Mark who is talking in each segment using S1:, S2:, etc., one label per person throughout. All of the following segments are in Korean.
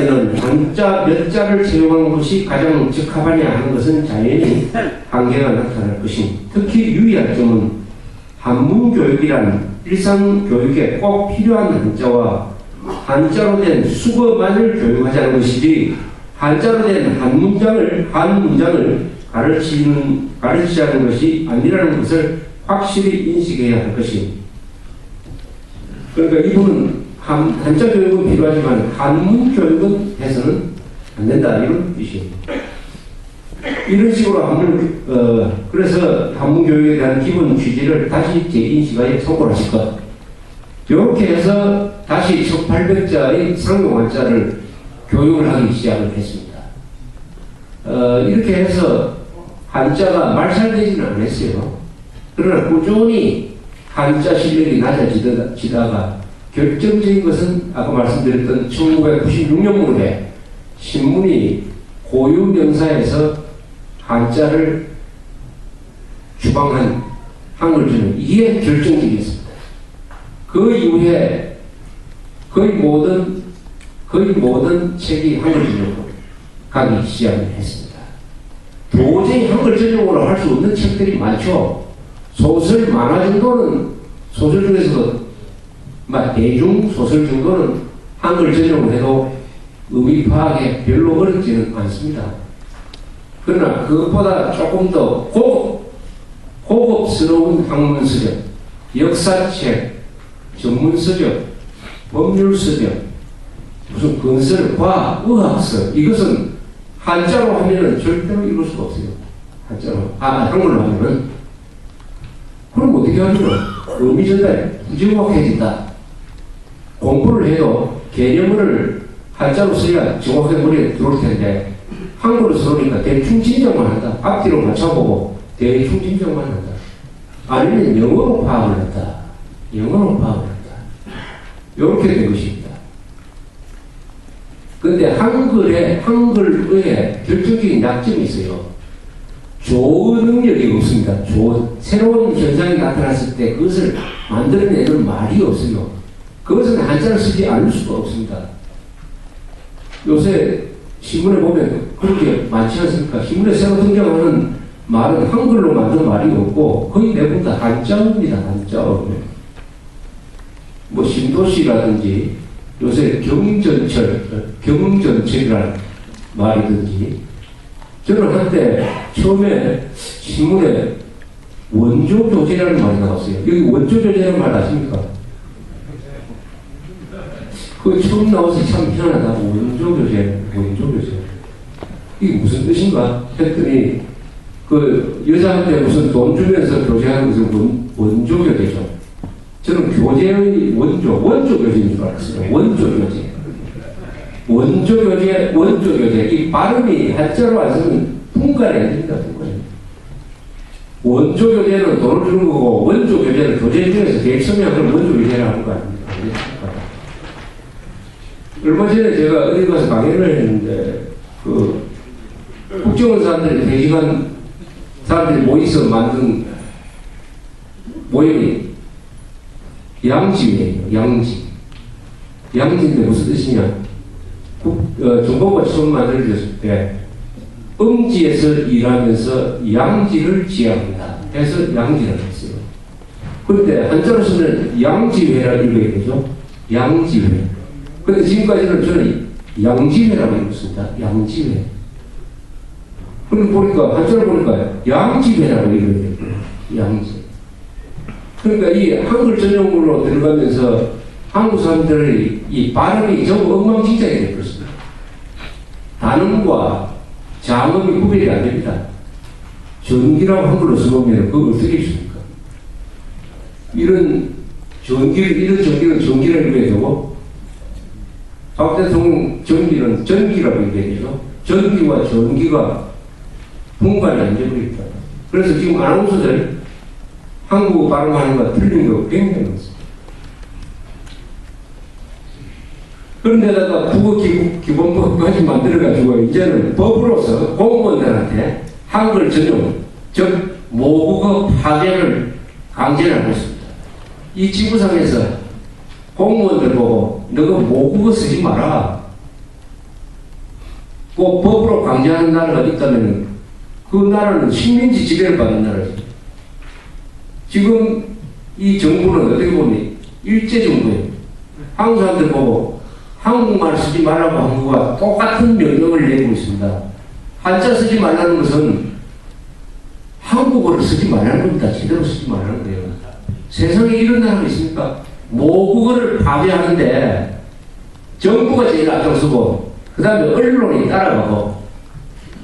S1: 한자 몇 자를 채용한 것이 가장 적합하냐 하는 것은 자연히 한계가 나타날 것입니다. 특히 유의할 점은 한문교육이란 일상교육에 꼭 필요한 한자와 한자로 된 수거만을 교육하자는 것이지 한자로 된 한 문장을 가르치자는 것이 아니라는 것을 확실히 인식해야 할 것입니다. 그러니까 이분은 한자 교육은 필요하지만 한문 교육은 해서는 안 된다 이런 뜻입니다. 이런 식으로 그래서 한문 교육에 대한 기본 취지를 다시 재인식하여 선고하실 것. 이렇게 해서 다시 1800자의 상용 한자를 교육을 하기 시작을 했습니다. 이렇게 해서 한자가 말살되지는 않았어요. 그러나 꾸준히 한자 실력이 낮아지다가 결정적인 것은 아까 말씀드렸던 1996년 무렵에 신문이 고유명사에서 한자를 주방한 한글전형, 이게 결정적이었습니다. 그 이후에 거의 모든 책이 한글전형으로 가기 시작을 했습니다. 도저히 한글전형으로 할 수 없는 책들이 많죠. 소설, 만화 정도는 소설 중에서도 대중 소설 정도는 한글 전용으로 해도 의미 파악에 별로 어렵지는 않습니다. 그러나 그것보다 조금 더 고급스러운 학문서적, 역사책, 전문서적, 법률서적, 무슨 건설, 과학, 의학서, 이것은 한자로 하면은 절대로 이룰 수가 없어요. 한글로 하면은. 그럼 어떻게 하면 의미 전달이 부정확해진다. 공부를 해도 개념을 한자로 써야 정확하게 머리에 들어올 텐데 한글로 써놓으니까 대충 진정만 한다. 앞뒤로 맞춰보고 대충 진정만 한다. 아니면 영어로 파악을 한다. 이렇게 된 것입니다. 그런데 한글의 결정적인 약점이 있어요. 조어 능력이 없습니다. 새로운 현상이 나타났을 때 그것을 만들어내는 말이 없어요. 그것은 한자를 쓰지 않을 수가 없습니다. 요새 신문에 보면 그렇게 많지 않습니까? 신문에 새로 등장하는 말은 한글로 만든 말이 없고 거의 대부분 다 한자어입니다. 한자어. 신도시라든지 요새 경전철이라는 말이든지 저는 한때 처음에 신문에 원조교재라는 말이 나왔어요. 여기 원조교재라는 말 아십니까? 그거 처음 나와서 참 희한하다. 원조교재. 이게 무슨 뜻인가? 했더니 그 여자한테 무슨 돈 주면서 교제하는 것은 원조교재죠. 저는 교재의 원조교재인 줄 알았어요. 원조교재. 이 발음이 한자로 안 쓰면 분간이 안 됩니다. 원조교재는 돈을 주는 거고, 원조교재는 교재 중에서 제일 선명한 원조교재라고 하는 거 아닙니까? 얼마 전에 제가 어디 가서 강연을 했는데, 국정원 사람들이 대기관 사람들이 모여서 만든 모임이 양지예요. 양지인데 무슨 뜻이냐? 정보가 처음 만들어졌을 때 음지에서 일하면서 양지를 지향한다 해서 양지를 했어요. 그런데 한자로 쓰면 양지회라 읽어야 되죠. 양지회. 그런데 지금까지는 저는 양지회라고 읽었습니다. 양지회. 그러니까 한자로 보니까 양지회라고 읽어야 돼요. 양지. 그러니까 이 한글 전용으로 들어가면서 한국 사람들의 이 발음이 전부 엉망진창이 되었습니다. 단음과 장음이 구별이 안 됩니다. 전기라고 한글로 써보면 그걸 어떻게 있습니까? 이런 전기는 전기라고 읽어야 되고, 박 대통령 전기는 전기라고 읽어야 되죠. 전기와 전기가 분간이 안 되버립니다. 그래서 지금 아나운서들 한국어 발음하는 거 틀린 거 굉장히 많습니다. 그런데다가 국어 기본법까지 만들어가지고 이제는 법으로서 공무원들한테 한글 전용, 즉 모국어 파괴를 강제를 하고 있습니다. 이 지구상에서 공무원들 보고 너가 모국어 쓰지 마라. 꼭 법으로 강제하는 나라가 있다면 그 나라는 식민지 지배를 받는 나라죠. 지금 이 정부는 어떻게 보면 일제 정부예요. 한국 사람들 보고 한국말 쓰지 말라고 한 거와 똑같은 명령을 내리고 있습니다. 한자 쓰지 말라는 것은 한국어를 쓰지 말라는 겁니다. 제대로 쓰지 말라는 거예요. 세상에 이런 나라가 있습니까? 모국어를 파괴하는데 정부가 제일 앞장서고 그 다음에 언론이 따라가고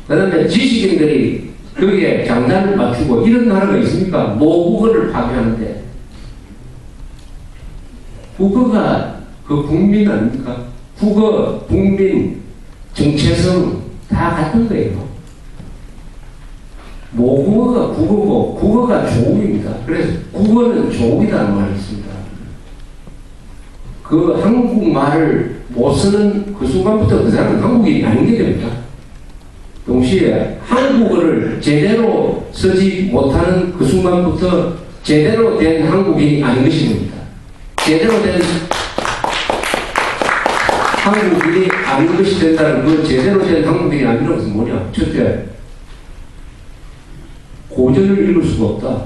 S1: 그 다음에 지식인들이 거기에 장단을 맞추고 이런 나라가 있습니까? 모국어를 파괴하는데 국어가 그 국민 아닙니까? 국어, 국민, 정체성 다 같은 거예요. 모국어가 국어고 국어가 조국입니다. 그래서 국어는 조국이라는 말이 있습니다. 그 한국말을 못 쓰는 그 순간부터 그 사람은 한국인이 아닌 게 됩니다. 동시에 한국어를 제대로 쓰지 못하는 그 순간부터 제대로 된 한국인이 아닌 것입니다. 제대로 된 한국인이 아닌 것이 된다는 그 제대로 된 한국인이 아니라는 것은 뭐냐? 첫째, 고전을 읽을 수가 없다.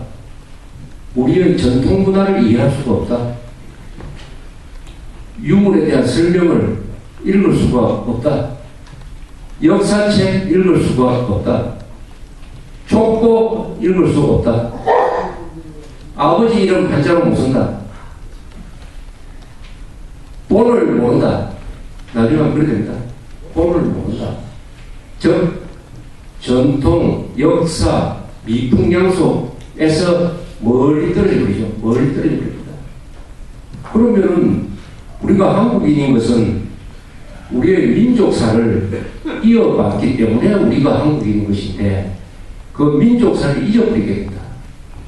S1: 우리의 전통 문화를 이해할 수가 없다. 유물에 대한 설명을 읽을 수가 없다. 역사책 읽을 수가 없다. 족보 읽을 수가 없다. 아버지 이름 한자로 못 쓴다. 본을 모른다. 나중에 그렇게 됩니다. 본을 모른다. 즉 전통, 역사, 미풍양속에서 멀리 떨어져 버리죠. 멀리 떨어져 버립니다. 그러면은 우리가 한국인인 것은 우리의 민족사를 이어받기 때문에 우리가 한국인인 것인데 그 민족사를 잊어버리게 된다.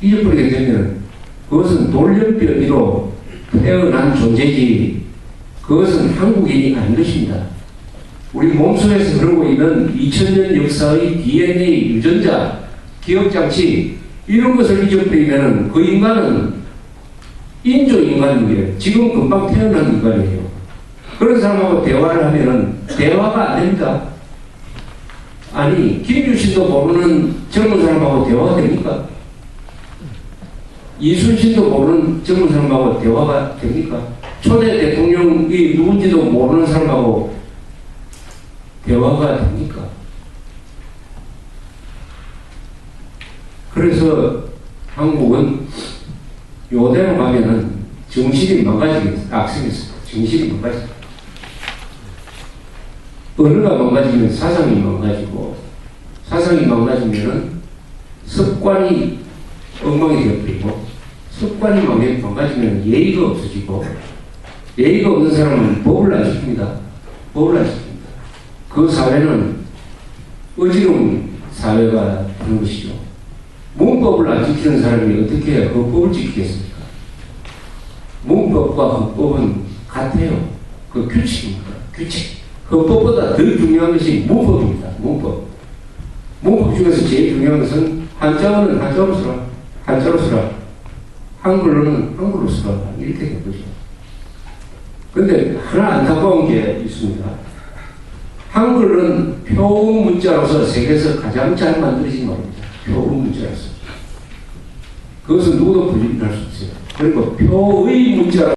S1: 잊어버리게 되면 그것은 돌연변이로 태어난 존재지 그것은 한국인이 아닌 것입니다. 우리 몸속에서 흐르고 있는 2000년 역사의 DNA 유전자, 기억장치 이런 것을 잊어버리면 그 인간은 인조인간이에요. 지금 금방 태어난 인간이에요. 그런 사람하고 대화를 하면은 대화가 안 됩니다. 아니 김유신도 모르는 젊은 사람하고 대화가 됩니까? 이순신도 모르는 젊은 사람하고 대화가 됩니까? 초대 대통령이 누군지도 모르는 사람하고 대화가 됩니까? 그래서 한국은 요대로 가면은 정신이 망가지겠습니다. 악성했습니다. 정신이 망가집니다. 언어가 망가지면 사상이 망가지고 사상이 망가지면은 습관이 엉망이 되어버리고 습관이 망가지면 예의가 없어지고 예의가 없는 사람은 법을 안 지킵니다. 법을 안 지킵니다. 그 사회는 어지러운 사회가 되는 것이죠. 문법을 안 지키는 사람이 어떻게 그 법을 지키겠습니까? 문법과 헌법은 같아요. 그 규칙입니다. 규칙. 헌법보다 더 중요한 것이 문법입니다. 문법. 문법 중에서 제일 중요한 것은 한자어는 한자어로 쓰라. 한자로 쓰라. 한글로는 한글로 쓰라. 이렇게 된 거죠. 근데 하나 안타까운 게 있습니다. 한글은 표음 문자로서 세계에서 가장 잘 만들어진 말입니다. 표음 문자로서. 그것은 누구도 부인할 수 없어요. 그리고 표의 문자로서